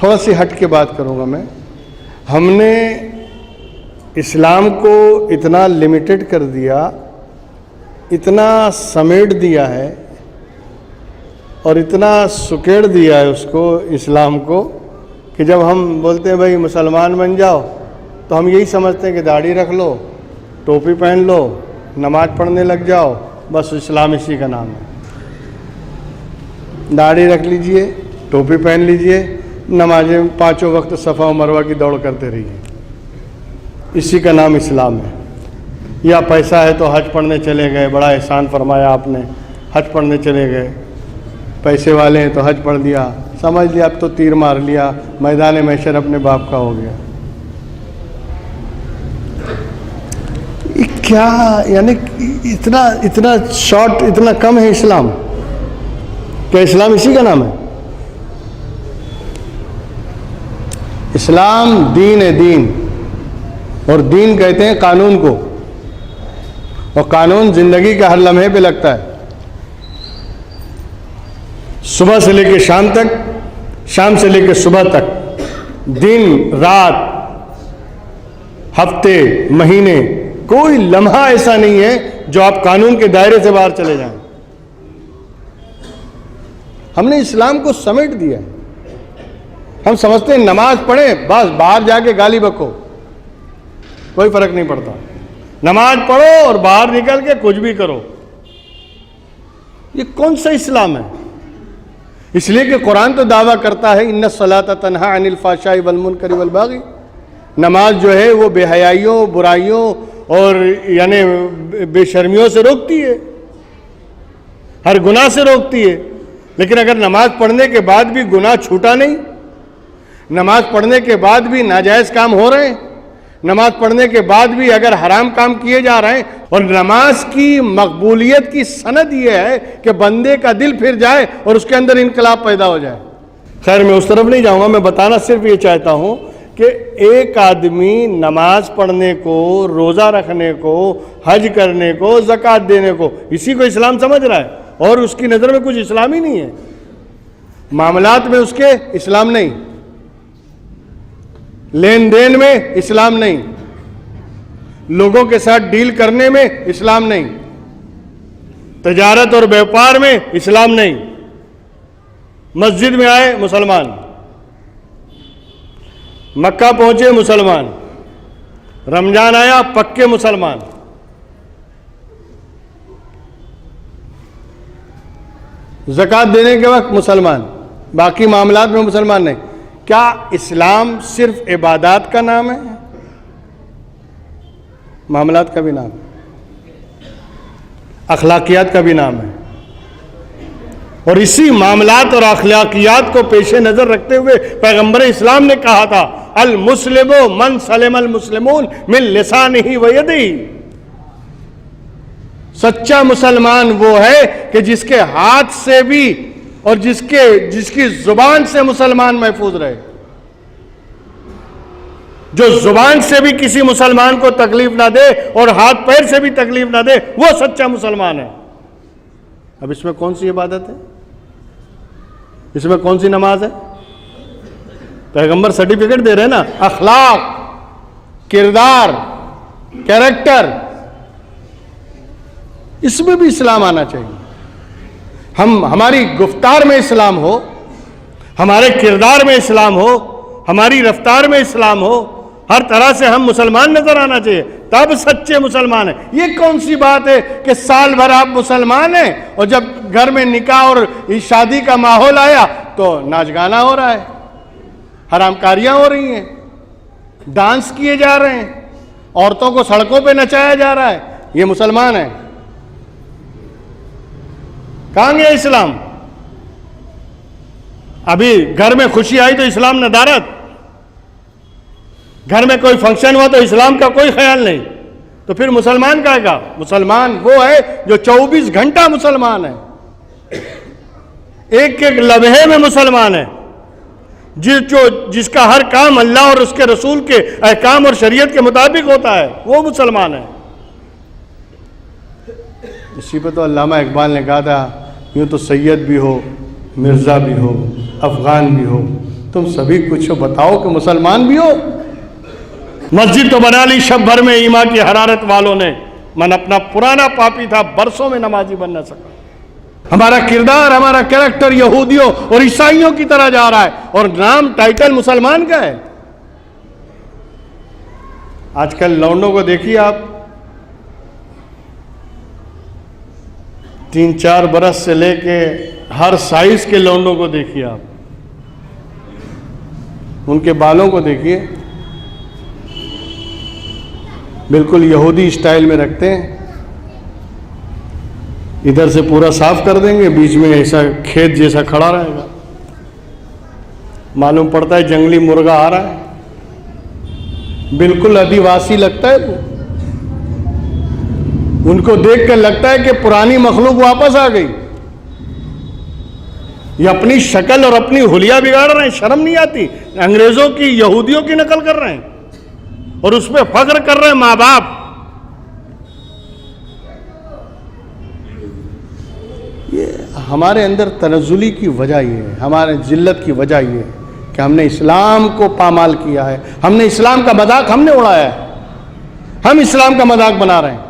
थोड़ा सी हट के बात करूँगा मैं। हमने इस्लाम को इतना लिमिटेड कर दिया, इतना समेट दिया है और इतना सुकेड़ दिया है उसको, इस्लाम को, कि जब हम बोलते हैं भाई मुसलमान बन जाओ तो हम यही समझते हैं कि दाढ़ी रख लो, टोपी पहन लो, नमाज पढ़ने लग जाओ, बस इस्लाम इसी का नाम है। दाढ़ी रख लीजिए, टोपी पहन लीजिए, नमाजें 5 वक्त सफ़ा और मरवा की दौड़ करते रहिए, इसी का नाम इस्लाम है। या पैसा है तो हज पढ़ने चले गए, बड़ा एहसान फरमाया आपने, हज पढ़ने चले गए, पैसे वाले हैं तो हज पढ़ दिया, समझ लिया अब तो तीर मार लिया, मैदान महशर अपने बाप का हो गया। ये क्या, यानी इतना इतना शॉर्ट, इतना कम है इस्लाम? क्या इस्लाम इसी का नाम है? इस्लाम दीन है, दीन। और दीन कहते हैं कानून को, और कानून जिंदगी के हर लम्हे पे लगता है, सुबह से लेकर शाम तक, शाम से लेकर सुबह तक, दिन रात, हफ्ते महीने, कोई लम्हा ऐसा नहीं है जो आप कानून के दायरे से बाहर चले जाएं। हमने इस्लाम को समेट दिया। हम समझते हैं नमाज पढ़ें बस बाहर जाके गाली बको, कोई फर्क नहीं पड़ता। नमाज पढ़ो और बाहर निकल के कुछ भी करो। ये कौन सा इस्लाम है? इसलिए कि कुरान तो दावा करता है इन्ना सलाता तन्हा अनिल फाशाई वल मुनकरी वल बागी। नमाज जो है वो बेहयाइयों, बुराइयों और यानी बेशर्मियों से रोकती है, हर गुनाह से रोकती है। लेकिन अगर नमाज पढ़ने के बाद भी गुनाह छूटा नहीं, नमाज पढ़ने के बाद भी नाजायज़ काम हो रहे हैं, नमाज पढ़ने के बाद भी अगर हराम काम किए जा रहे हैं, और नमाज की मकबूलियत की सनद ये है कि बंदे का दिल फिर जाए और उसके अंदर इनकलाब पैदा हो जाए। खैर मैं उस तरफ नहीं जाऊंगा, मैं बताना सिर्फ ये चाहता हूं कि एक आदमी नमाज पढ़ने को, रोज़ा रखने को, हज करने को, ज़कात देने को, इसी को इस्लाम समझ रहा है, और उसकी नज़र में कुछ इस्लाम ही नहीं है। मामलात में उसके इस्लाम नहीं, लेन देन में इस्लाम नहीं, लोगों के साथ डील करने में इस्लाम नहीं, तजारत और व्यापार में इस्लाम नहीं। मस्जिद में आए मुसलमान, मक्का पहुंचे मुसलमान, रमजान आया पक्के मुसलमान। ज़कात देने के वक्त मुसलमान, बाकी मामलात में मुसलमान नहीं। क्या इस्लाम सिर्फ इबादत का नाम है? मामलात का भी नाम है, अखलाकियात का भी नाम है। और इसी मामलात और अखलाकियात को पेशे नजर रखते हुए पैगंबर इस्लाम ने कहा था अल मुस्लिमो मन सलिम अल मुस्लिमून मिन लिसानिही व यदिही। सच्चा मुसलमान वो है कि जिसके हाथ से भी और जिसकी जुबान से मुसलमान महफूज रहे। जो जुबान से भी किसी मुसलमान को तकलीफ ना दे और हाथ पैर से भी तकलीफ ना दे, वो सच्चा मुसलमान है। अब इसमें कौन सी इबादत है? इसमें कौन सी नमाज है? पैगंबर सर्टिफिकेट दे रहे हैं ना, अखलाक, किरदार, कैरेक्टर, इसमें भी इस्लाम आना चाहिए। हमारी गुफ्तार में इस्लाम हो, हमारे किरदार में इस्लाम हो, हमारी रफ्तार में इस्लाम हो, हर तरह से हम मुसलमान नजर आना चाहिए, तब सच्चे मुसलमान हैं। ये कौन सी बात है कि साल भर आप मुसलमान हैं और जब घर में निकाह और शादी का माहौल आया तो नाच गाना हो रहा है, हरामकारियां हो रही हैं, डांस किए जा रहे हैं, औरतों को सड़कों पे नचाया जा रहा है, ये मुसलमान है? कहां गया इस्लाम? अभी घर में खुशी आई तो इस्लाम नदारत, घर में कोई फंक्शन हुआ तो इस्लाम का कोई ख्याल नहीं, तो फिर मुसलमान कहेगा? मुसलमान वो है जो 24 घंटा मुसलमान है, एक एक लम्हे में मुसलमान है, जिसका हर काम अल्लाह और उसके रसूल के अहकाम और शरीयत के मुताबिक होता है, वो मुसलमान है। इसी पर तो अल्लामा इकबाल ने कहा था, यूँ तो सैयद भी हो, मिर्ज़ा भी हो, अफ़गान भी हो, तुम सभी कुछ बताओ कि मुसलमान भी हो। मस्जिद तो बना ली शब भर में ईमा की हरारत वालों ने, मन अपना पुराना पापी था, बरसों में नमाजी बन न सका। हमारा किरदार, हमारा कैरेक्टर यहूदियों और ईसाइयों की तरह जा रहा है, और नाम टाइटल मुसलमान का है। आजकल लौंडों को देखिए आप, 3-4 बरस से लेके हर साइज के लौंडों को देखिए आप, उनके बालों को देखिए, बिल्कुल यहूदी स्टाइल में रखते हैं। इधर से पूरा साफ कर देंगे, बीच में ऐसा खेत जैसा खड़ा रहेगा, मालूम पड़ता है जंगली मुर्गा आ रहा है, बिल्कुल आदिवासी लगता है वो। उनको देखकर लगता है कि पुरानी मखलूक वापस आ गई। ये अपनी शक्ल और अपनी हुलिया बिगाड़ रहे हैं, शर्म नहीं आती। अंग्रेजों की, यहूदियों की नकल कर रहे हैं और उस पर फख्र कर रहे हैं माँ बाप। ये हमारे अंदर तनज़ुली की वजह ये है, हमारे जिल्लत की वजह ये है कि हमने इस्लाम को पामाल किया है, हमने इस्लाम का मजाक हमने उड़ाया है, हम इस्लाम का मजाक बना रहे हैं।